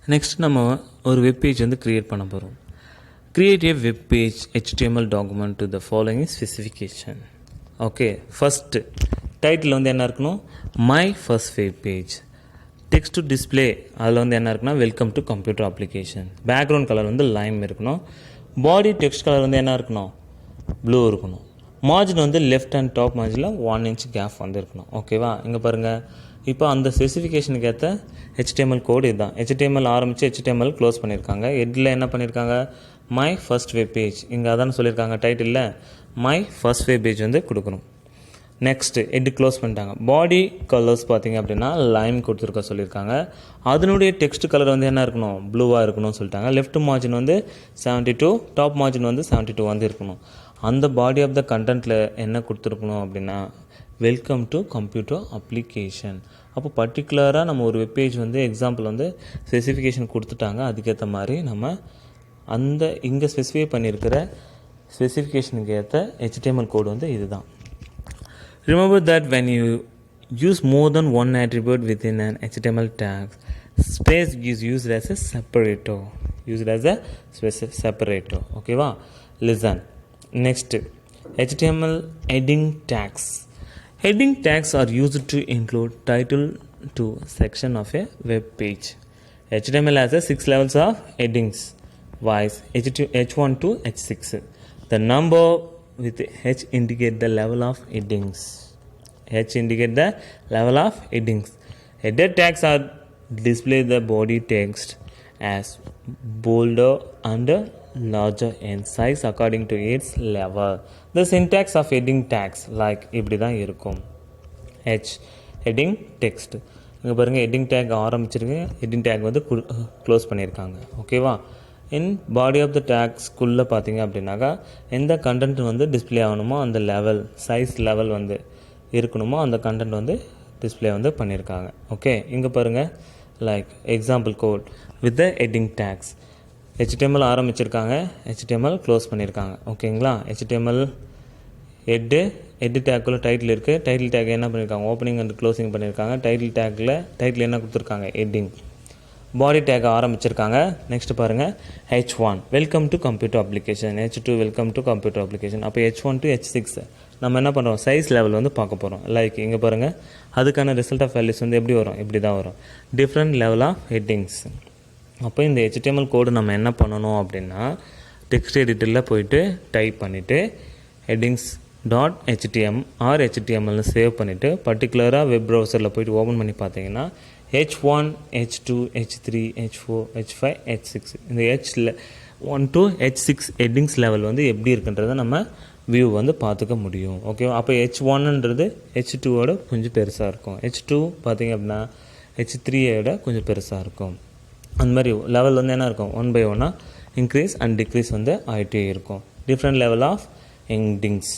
Next நம்ம ஒரு web page வந்து க்ரியேட் பண்ண போகிறோம். Create A web page HTML document to the following specification. Okay, first title வந்து என்ன இருக்கணும், my first web page. Text to display அதில் வந்து என்ன இருக்குன்னா, welcome to computer application. Background colour வந்து லைம் இருக்கணும். பாடி டெக்ஸ்ட் கலர் வந்து என்ன இருக்கணும், ப்ளூ இருக்கணும். மார்ஜின் வந்து லெஃப்ட் அண்ட் டாப் மார்ஜினில் 1 inch கேப் வந்து இருக்கணும். ஓகேவா, இங்கே பாருங்கள். இப்போ அந்த ஸ்பெசிஃபிகேஷனுக்கு ஏற்ற HTML கோடு இதுதான். HTML ஆரம்பித்து HTML க்ளோஸ் பண்ணியிருக்காங்க. ஹெட்டில் என்ன பண்ணியிருக்காங்க, மை ஃபர்ஸ்ட் வெப் பேஜ். இங்கே அதான் சொல்லியிருக்காங்க டைட்டிலில் மை ஃபர்ஸ்ட் வெப் பேஜ் வந்து கொடுக்கணும். நெக்ஸ்ட்டு ஹெட்டு க்ளோஸ் பண்ணிட்டாங்க. பாடி கலர்ஸ் பார்த்திங்க அப்படின்னா லைன் கொடுத்துருக்க சொல்லியிருக்காங்க. அதனுடைய டெக்ஸ்ட் கலர் வந்து என்ன இருக்கணும், ப்ளூவாக இருக்கணும்னு சொல்லிட்டாங்க. லெஃப்ட் மார்ஜின் வந்து 72, டாப் மார்ஜின் வந்து 72 வந்து இருக்கணும். அந்த பாடி ஆஃப் த கண்டென்ட்டில் என்ன கொடுத்துருக்கணும் அப்படின்னா, வெல்கம் டு கம்ப்யூட்டர் அப்ளிகேஷன். அப்போ பர்டிகுலராக நம்ம ஒரு வெப்பேஜ் வந்து எக்ஸாம்பிள் வந்து ஸ்பெசிஃபிகேஷன் கொடுத்துட்டாங்க. அதுக்கேற்ற மாதிரி நம்ம அந்த இங்கே ஸ்பெசிஃபை பண்ணியிருக்கிற ஸ்பெசிஃபிகேஷனுக்கு ஏற்ற HTML கோடு வந்து இதுதான். Remember that when you use more than one attribute within an HTML tag, space is used as a separator. ஓகேவா, listen. Next, HTML heading tags. Heading tags are used to include title to section of a web page. HTML has 6 levels of headings, wise H1 to H6. The number with H indicate the level of headings. Header tags are display the body text as bolder and larger in size according to its level. The syntax of heading tags like இப்படி தான் இருக்கும். heading text. இங்கே பாருங்கள், heading take ஆரம்பிச்சிருக்கு, heading take வந்து close பண்ணியிருக்காங்க. ஓகேவா, இன் பாடி of த டேக்ஸ்குள்ளே பார்த்தீங்க அப்படின்னாக்கா எந்த கண்டென்ட் வந்து டிஸ்பிளே ஆகணுமோ அந்த லெவல், சைஸ் லெவல் வந்து இருக்கணுமோ அந்த கண்டென்ட் வந்து டிஸ்பிளே வந்து பண்ணியிருக்காங்க. ஓகே, இங்கே பாருங்கள், like example code with the heading tags. HTML ஆரம்பிச்சிருக்காங்க, HTML க்ளோஸ் பண்ணியிருக்காங்க. ஓகேங்களா, HTML ஹெட்டு டேக்குள்ளே டைட்டில் இருக்குது. டைட்டில் டேக் என்ன பண்ணியிருக்காங்க, ஓப்பனிங் அண்ட் க்ளோசிங் பண்ணியிருக்காங்க. டைட்டில் என்ன கொடுத்துருக்காங்க, ஹெட்டிங். பாடி டேக் ஆரம்பிச்சிருக்காங்க. நெக்ஸ்ட் பாருங்கள், H1 welcome to computer application, H2 welcome to computer application. அப்போ H1 to H6 நம்ம என்ன பண்ணுறோம், சைஸ் லெவல் வந்து பார்க்க போகிறோம். லைக் இங்கே பாருங்கள், அதுக்கான ரிசல்ட் ஆஃப் வேல்யூஸ் வந்து எப்படி வரும், இப்படி தான் வரும், டிஃப்ரெண்ட் லெவல் ஆஃப் ஹெட்டிங்ஸ். அப்போ இந்த HTML கோடு நம்ம என்ன பண்ணணும் அப்படின்னா, டெக்ஸ்ட் எடிட்டரில் போயிட்டு டைப் பண்ணிவிட்டு headings.html ஆர் HTMLனு சேவ் பண்ணிவிட்டு பர்டிகுலராக வெப் ப்ரௌசரில் போய்ட்டு ஓப்பன் பண்ணி பார்த்தீங்கன்னா H1, H2, H3, H4, H5, H6 இந்த H1 to H6 headings level வந்து எப்படி இருக்குன்றதை நம்ம வியூ வந்து பார்த்துக்க முடியும். ஓகேவா, அப்போ H1ன்றது H2வோட கொஞ்சம் பெருசாக இருக்கும், H2 பார்த்திங்க அப்படின்னா H3யோட கொஞ்சம் பெருசாக இருக்கும். அந்த மாதிரி லெவல் வந்து என்ன இருக்கும், 1 by 1 இன்க்ரீஸ் அண்ட் டிக்ரீஸ் வந்து ஆகிட்டே இருக்கும். Different level of headings.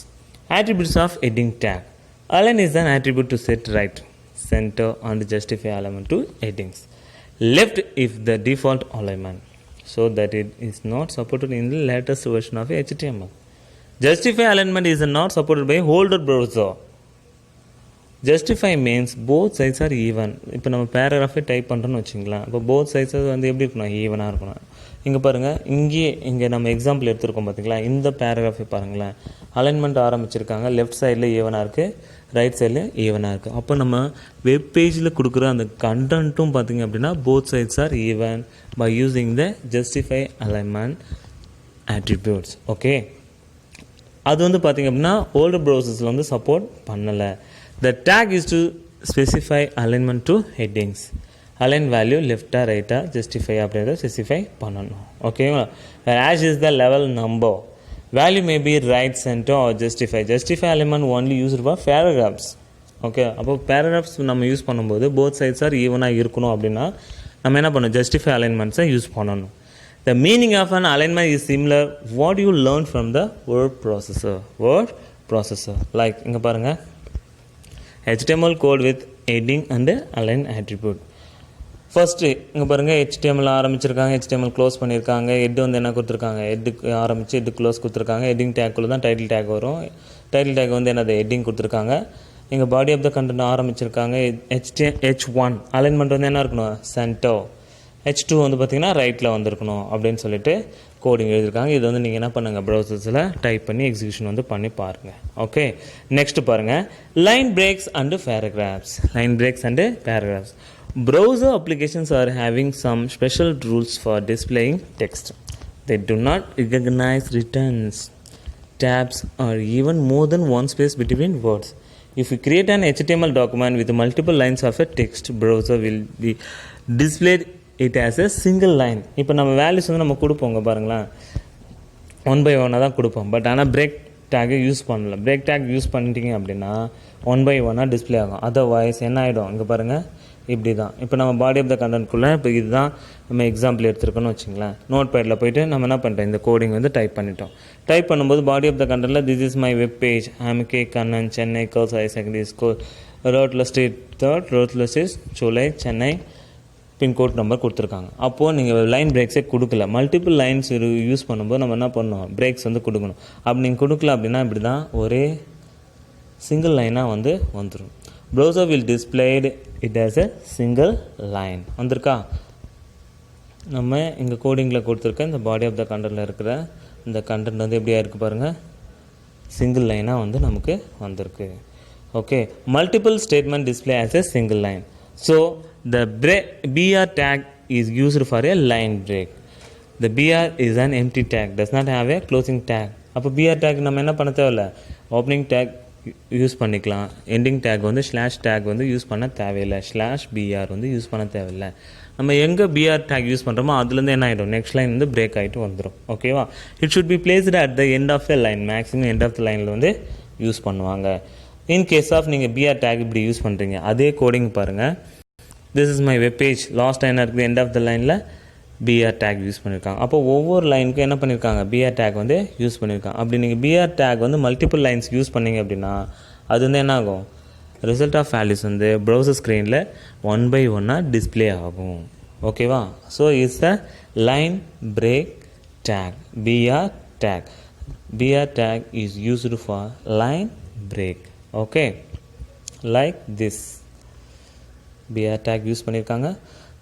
Attributes of heading tag. Align is an attribute to set right, center and justify alignment to headings. Left if the default alignment, so that it is not supported in the latest version of HTML. Justify alignment is not supported by older browser. Justify means both sides are even. இப்போ நம்ம பேராகிராஃபே type பண்ணுறோன்னு வச்சுங்களேன், இப்போ both sides வந்து எப்படி இருக்கணும், ஈவனாக இருக்கணும். இங்கே பாருங்கள், இங்கே நம்ம எக்ஸாம்பிள் எடுத்துருக்கோம் பார்த்தீங்களா, இந்த பேராகிராஃபே பாருங்களேன், அலைன்மெண்ட் ஆரம்பிச்சிருக்காங்க, லெஃப்ட் சைடில் ஈவனாக இருக்குது, ரைட் சைடில் ஈவனாக இருக்குது. அப்போ நம்ம வெப் பேஜில் கொடுக்குற அந்த கண்டென்ட்டும் பார்த்திங்க அப்படின்னா both sides or even by using the justify alignment attributes. Okay, அது வந்து பார்த்திங்க அப்படின்னா ஓல்டு ப்ரௌசர்ஸில் வந்து சப்போர்ட் பண்ணலை. The tag is to specify alignment to headings. Align value left or right or justify அப்படின்றத specify பண்ணணும். ஓகேங்களா, as is the level number. Value may be right, center or justify. Justify alignment only used for paragraphs. Okay, அப்போ paragraphs நம்ம use பண்ணும்போது both sides are ஈவனாக இருக்கணும் அப்படின்னா நம்ம என்ன பண்ணணும், justify alignments யூஸ் பண்ணணும். The meaning of an alignment is similar what you learn from the word processor. Like இங்கே பாருங்கள், HTML code with heading and align attribute. First இங்கே பாருங்கள், HTML ஆரம்பிச்சிருக்காங்க, HTML க்ளோஸ் பண்ணியிருக்காங்க. ஹெட்டு வந்து என்ன கொடுத்துருக்காங்க, ஹெட்டுக்கு ஆரம்பித்து ஹெட்டு க்ளோஸ் கொடுத்துருக்காங்க. ஹெட்டிங் டேக்குள்ளே தான் டைட்டில் டேக் வரும். டைட்டில் டேக் வந்து என்னது, ஹெட்டிங் கொடுத்துருக்காங்க. இங்கே பாடி ஆஃப் த கண்டென்ட் ஆரம்பிச்சிருக்காங்க. H1 அலைன்மெண்ட் வந்து என்ன இருக்கணும், சென்டர். H2 வந்து பார்த்திங்கன்னா ரைட்டில் வந்திருக்கணும் அப்படின்னு சொல்லிட்டு கோடிங் எழுதியிருக்காங்க. இது வந்து நீங்கள் என்ன பண்ணுங்கள், ப்ரௌசர்ஸில் டைப் பண்ணி எக்ஸிக்யூஷன் வந்து பண்ணி பாருங்கள். ஓகே, நெக்ஸ்ட் பாருங்கள், line breaks and paragraphs. Line breaks and paragraphs. Browser applications are having some special rules for displaying text. They do not recognize returns, tabs, or even more than one space between words. If you create an HTML document with multiple lines of a text, browser will be displayed it as a single line. இப்போ நம்ம values வந்து நம்ம கொடுப்போங்க பாருங்களேன், 1 by 1 தான் கொடுப்போம். But ஆனால் break டேக்கை use பண்ணல. பிரேக் டேக் யூஸ் பண்ணிட்டீங்க அப்படின்னா 1 by 1 டிஸ்பிளே ஆகும். அதர்வைஸ் என்ன ஆகிடும், இங்கே பாருங்கள் இப்படி தான். இப்போ நம்ம பாடி ஆஃப் த கண்டென்ட்குள்ளே இப்போ இதுதான் நம்ம எக்ஸாம்பிள் எடுத்துருக்கோன்னு வச்சுங்களேன். நோட் பேடில் போய்ட்டு நம்ம என்ன பண்ணிட்டோம், இந்த கோடிங் வந்து டைப் பண்ணிட்டோம். டைப் பண்ணும்போது பாடி ஆஃப் த கண்டென்ட்டில் this is my web page, I'm K Kannan, Chennai girls higher secondary school, ரோட்ல ஸ்ட்ரீட் 3rd, ரோட்ல ஸ்ட்ரீட், சூளை, சென்னை, பின்கோட் நம்பர் கொடுத்துருக்காங்க. அப்போது நீங்கள் லைன் பிரேக்ஸே கொடுக்கல. மல்டிபிள் லைன்ஸ் யூஸ் பண்ணும்போது நம்ம என்ன பண்ணணும், பிரேக்ஸ் வந்து கொடுக்கணும். அப்படி நீங்கள் கொடுக்கல அப்படின்னா இப்படி தான் ஒரே சிங்கிள் லைனாக வந்து வந்துடும். Browser will displayed it as a single line. வந்திருக்கா? நம்ம இங்கே கோடிங்கில் கொடுத்துருக்க இந்த பாடி ஆஃப் த கண்டென்ட்டில் இருக்கிற இந்த கண்டென்ட் வந்து எப்படியா இருக்குது பாருங்கள், சிங்கிள் லைனாக வந்து நமக்கு வந்திருக்கு. Okay, multiple statement display as a single line. So the BR tag is used for a line break. The BR is an empty tag, does not have a closing tag. அப்போ BR tag நம்ம என்ன பண்ண தேவையில்லை, opening take use பண்ணிக்கலாம். Ending take வந்து slash take வந்து use பண்ண தேவையில்லை. ஸ்லாஷ் BR வந்து யூஸ் பண்ண தேவையில்லை. நம்ம எங்கே BR டேக் யூஸ் பண்ணுறோமோ அதுலேருந்து என்ன ஆகிடும், நெக்ஸ்ட் லைன் வந்து பிரேக் ஆகிட்டு வந்துடும். ஓகேவா? It should be placed at the end of a line. Maximum end of the லைனில் வந்து யூஸ் பண்ணுவாங்க. இன் கேஸ் ஆஃப் நீங்கள் BR டேக் இப்படி யூஸ் பண்ணுறீங்க, அதே கோடிங் பாருங்கள். This is my web page, last லைனாக இருக்குது, எண்ட் ஆஃப் த லைனில் BR டேக் யூஸ் பண்ணியிருக்காங்க. அப்போ ஒவ்வொரு லைனுக்கும் என்ன பண்ணியிருக்காங்க, BR டேக் வந்து யூஸ் பண்ணியிருக்காங்க. அப்படி நீங்கள் BR டேக் வந்து மல்டிபிள் லைன்ஸ் யூஸ் பண்ணிங்க அப்படின்னா அது வந்து என்ன ஆகும், ரிசல்ட் ஆஃப் வேல்யூஸ் வந்து ப்ரௌசர் ஸ்க்ரீனில் 1 by 1 டிஸ்பிளே ஆகும். ஓகேவா? So it's the line break take, BR take. BR take is used for line break. Okay, like this BR tag use பண்ணியிருக்காங்க.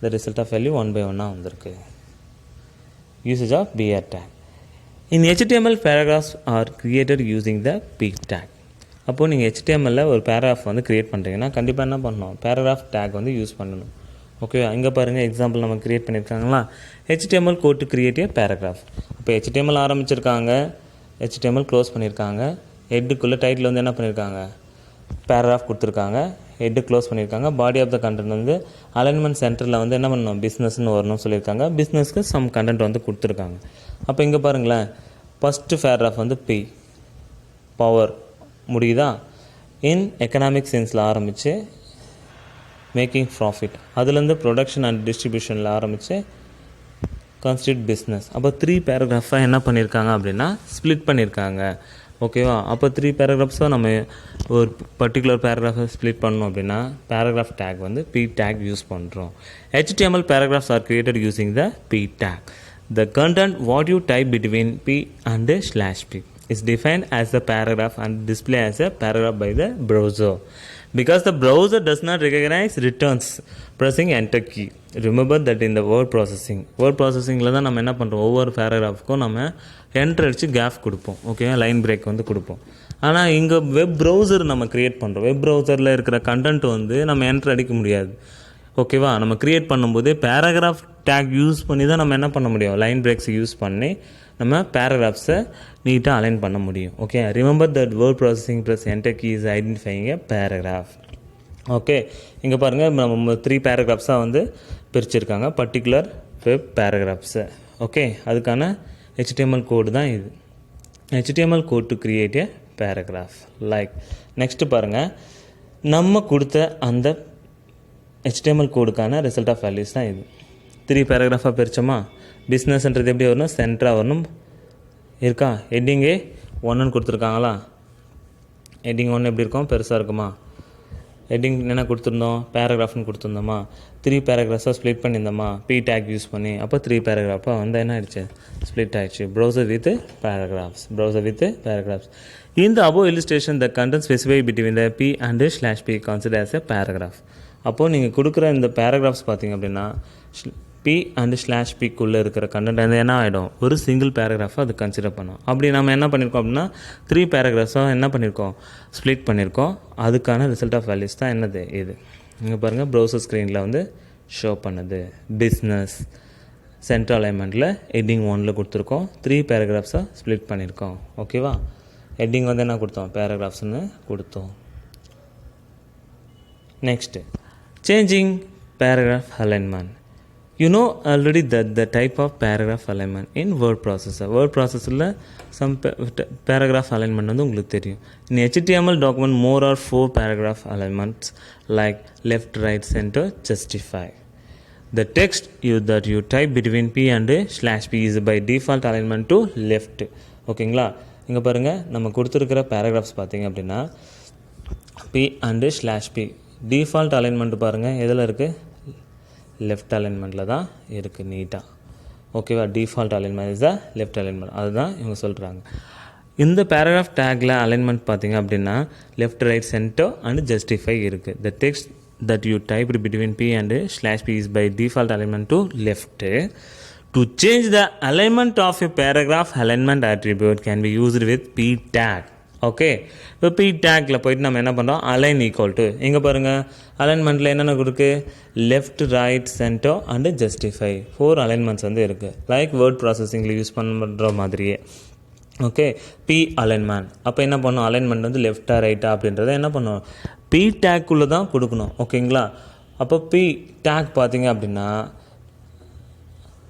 the result of value 1 by 1 வந்திருக்கு. usage of BR tag in HTML paragraphs are created using the P tag. அப்போது நீங்கள் HTML ஒரு paragraph வந்து create பண்ணுறீங்கன்னா கண்டிப்பாக என்ன பண்ணணும், பேராகிராஃப் டேக் வந்து யூஸ் பண்ணணும். ஓகே, இங்கே பாருங்கள் எக்ஸாம்பிள் நம்ம க்ரியேட் பண்ணியிருக்காங்களா, HTML code to create a paragraph. அப்போ HTML ஆரம்பிச்சிருக்காங்க, HTML க்ளோஸ் பண்ணியிருக்காங்க, ஹெட்டுக்குள்ளே டைட்டில் வந்து என்ன பண்ணியிருக்காங்க, பேராகிராஃப் கொடுத்துருக்காங்க, ஹெட்டு க்ளோஸ் பண்ணியிருக்காங்க. பாடி ஆஃப் த கண்டென்ட் வந்து அலைன்மெண்ட் சென்டரில் வந்து என்ன பண்ணணும், பிஸ்னஸ்ன்னு வரணும்னு சொல்லியிருக்காங்க. பிஸ்னஸ்க்கு சம் கண்டென்ட் வந்து கொடுத்துருக்காங்க. அப்போ இங்கே பாருங்களேன், ஃபஸ்ட்டு பேராகிராஃப் வந்து பி பவர் முடியுதா, இன் எக்கனாமிக் சென்ஸில் ஆரம்பித்து மேக்கிங் ப்ராஃபிட், அதுலேருந்து ப்ரொடக்ஷன் அண்ட் டிஸ்ட்ரிபியூஷனில் ஆரம்பித்து கான்ஸ்டியூட் பிஸ்னஸ். அப்போ 3 பேராகிராஃபாக என்ன பண்ணியிருக்காங்க அப்படின்னா ஸ்ப்ளிட் பண்ணியிருக்காங்க. ஓகேவா? அப்போ 3 பேராகிராஃப்ஸாக நம்ம ஒரு பர்டிகுலர் பேராகிராஃபை ஸ்ப்ளிட் பண்ணோம் அப்படின்னா பேராகிராஃப் டேக் வந்து P tag யூஸ் பண்ணுறோம். HTML paragraphs are created using the P tag. The content what you type between P and /P is defined as the paragraph and displayed as a paragraph by the browser. Because the browser does not recognize returns, pressing enter key. Remember that in the word processingல தான் நம்ம என்ன பண்ணுறோம், ஒவ்வொரு பேராகிராஃப்க்கும் நம்ம enter அடித்து gap கொடுப்போம். Okay, line break வந்து கொடுப்போம். ஆனால் இங்கே வெப் ப்ரௌசர் நம்ம க்ரியேட் பண்ணுறோம். வெப் ப்ரௌசரில் இருக்கிற கண்டென்ட் வந்து நம்ம என்ட்ரு அடிக்க முடியாது. ஓகேவா? நம்ம க்ரியேட் பண்ணும்போது பேராகிராஃப் டேக் யூஸ் பண்ணி தான் நம்ம என்ன பண்ண முடியும், லைன் பிரேக்ஸை யூஸ் பண்ணி நம்ம பேராகிராஃப்ஸை நீட்டாக அலைன் பண்ண முடியும். Okay, remember that word processing plus enter key is identifying a paragraph. Okay, இங்கே பாருங்கள் நம்ம 3 பேராகிராஃப்ஸாக வந்து பிரிச்சுருக்காங்க, பர்டிகுலர் வெப் பேராகிராஃப்ஸை. ஓகே, அதுக்கான HTML கோடு தான் இது. HTML code to create a paragraph. Like next பாருங்கள், நம்ம கொடுத்த அந்த HTML கோடுக்கான ரிசல்ட் ஆஃப் வேல்யூஸ் தான் இது. 3 பேராகிராஃபாக பிரித்தோமா, பிஸ்னஸ்ன்றது எப்படி வரணும், சென்டராக வரணும். இருக்கா? ஹெட்டிங்கே 1ன்னு கொடுத்துருக்காங்களா, ஹெட்டிங் 1 எப்படி இருக்கும், பெருசாக இருக்குமா? ஹெட்டிங் என்ன கொடுத்துருந்தோம், பேராகிராஃப்னு கொடுத்துருந்தோமா, 3 பேராகிராஃப்ஸாக ஸ்ப்ளிட் பண்ணியிருந்தோமா P tag யூஸ் பண்ணி. அப்போ 3 பேராகிராஃபாக வந்து என்ன ஆயிடுச்சு, ஸ்ப்ளிட் ஆகிடுச்சு. Browser with paragraphs. In the above illustration, the content specified between the P and /P considered as a paragraph. அப்போது நீங்கள் கொடுக்குற இந்த பேராகிராஃப்ஸ் பார்த்திங்க அப்படின்னா P and slash P குள்ளே இருக்கிற கண்டென்ட் வந்து என்ன ஆகிடும், ஒரு சிங்கிள் பேராகிராஃபாக அது கன்சிடர் பண்ணோம். அப்படி நம்ம என்ன பண்ணியிருக்கோம் அப்படின்னா 3 பேராகிராஃப்ஸாக என்ன பண்ணியிருக்கோம், ஸ்ப்ளிட் பண்ணியிருக்கோம். அதுக்கான ரிசல்ட் ஆஃப் வேல்யூஸ் தான் என்னது இது. இங்கே பாருங்கள், ப்ரௌசர் ஸ்க்ரீனில் வந்து ஷோ பண்ணுது. பிஸ்னஸ் சென்ட்ரல் அலைன்மெண்ட்டில் ஹெட்டிங் 1ல் கொடுத்துருக்கோம். 3 பேராகிராஃப்ஸாக ஸ்ப்ளிட் பண்ணியிருக்கோம். ஓகேவா, ஹெட்டிங் வந்து என்ன கொடுத்தோம், பேராகிராஃப்ஸ்னு கொடுத்தோம். Next changing paragraph alignment. You know already that the type of paragraph alignment in word processor. Word processor some paragraph alignment வந்து உங்களுக்கு தெரியும். In HTML document more or 4 paragraph alignments like left, right, center, justify. The text that you type between P and /P is by default alignment to left. ஓகேங்களா, இங்கே பாருங்கள், நம்ம கொடுத்துருக்கிற paragraphs பார்த்தீங்க அப்படின்னா P and /P default alignment பாருங்கள் எதில் இருக்குது, லெஃப்ட் அலைன்மெண்ட்டில் தான் இருக்குது நீட்டாக. ஓகேவா, default alignment is the left alignment, அதுதான் இவங்க சொல்கிறாங்க. இந்த பேராகிராஃப் டேக்கில் அலைன்மெண்ட் பார்த்தீங்க அப்படின்னா left, right, centre and justify இருக்குது. The text that you typed between P and /P is by default alignment to left. To change the alignment of a paragraph, alignment attribute can be used with P tag. Okay, இப்போ P tackle போயிட்டு நம்ம என்ன பண்ணுறோம், align equal to, இங்கே பாருங்கள் அலைன்மெண்ட்டில் என்னென்ன கொடுக்கு, left, right, centre and justify 4 alignments வந்து இருக்குது. லைக் வேர்ட் ப்ராசஸிங்கில் யூஸ் பண்ணுற மாதிரியே. ஓகே, P அலைன்மெண்ட் அப்போ என்ன பண்ணோம், அலைன்மெண்ட் வந்து லெஃப்டா ரைட்டா அப்படின்றத என்ன பண்ணோம், P டேக்குள்ளே தான் கொடுக்கணும். ஓகேங்களா, அப்போ P டேக் பார்த்தீங்க அப்படின்னா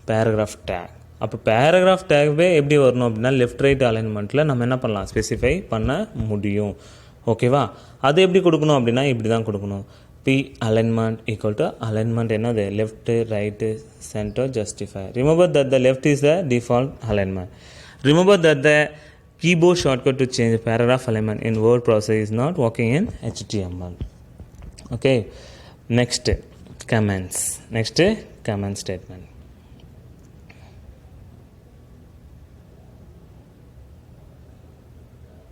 பேராகிராஃப் டேக். அப்போ பேராகிராஃப் டேக்வே எப்படி வரணும் அப்படின்னா லெஃப்ட், ரைட் அலைன்மெண்ட்டில் நம்ம என்ன பண்ணலாம், ஸ்பெசிஃபை பண்ண முடியும். ஓகேவா, அது எப்படி கொடுக்கணும் அப்படின்னா இப்படி தான் கொடுக்கணும். P alignment equal to alignment என்னது, left, right, center, justify. Remember that the left is the default alignment. Remember that the keyboard shortcut to change paragraph alignment in word processor is not working in HTML. Okay, next comments. Next comment statement.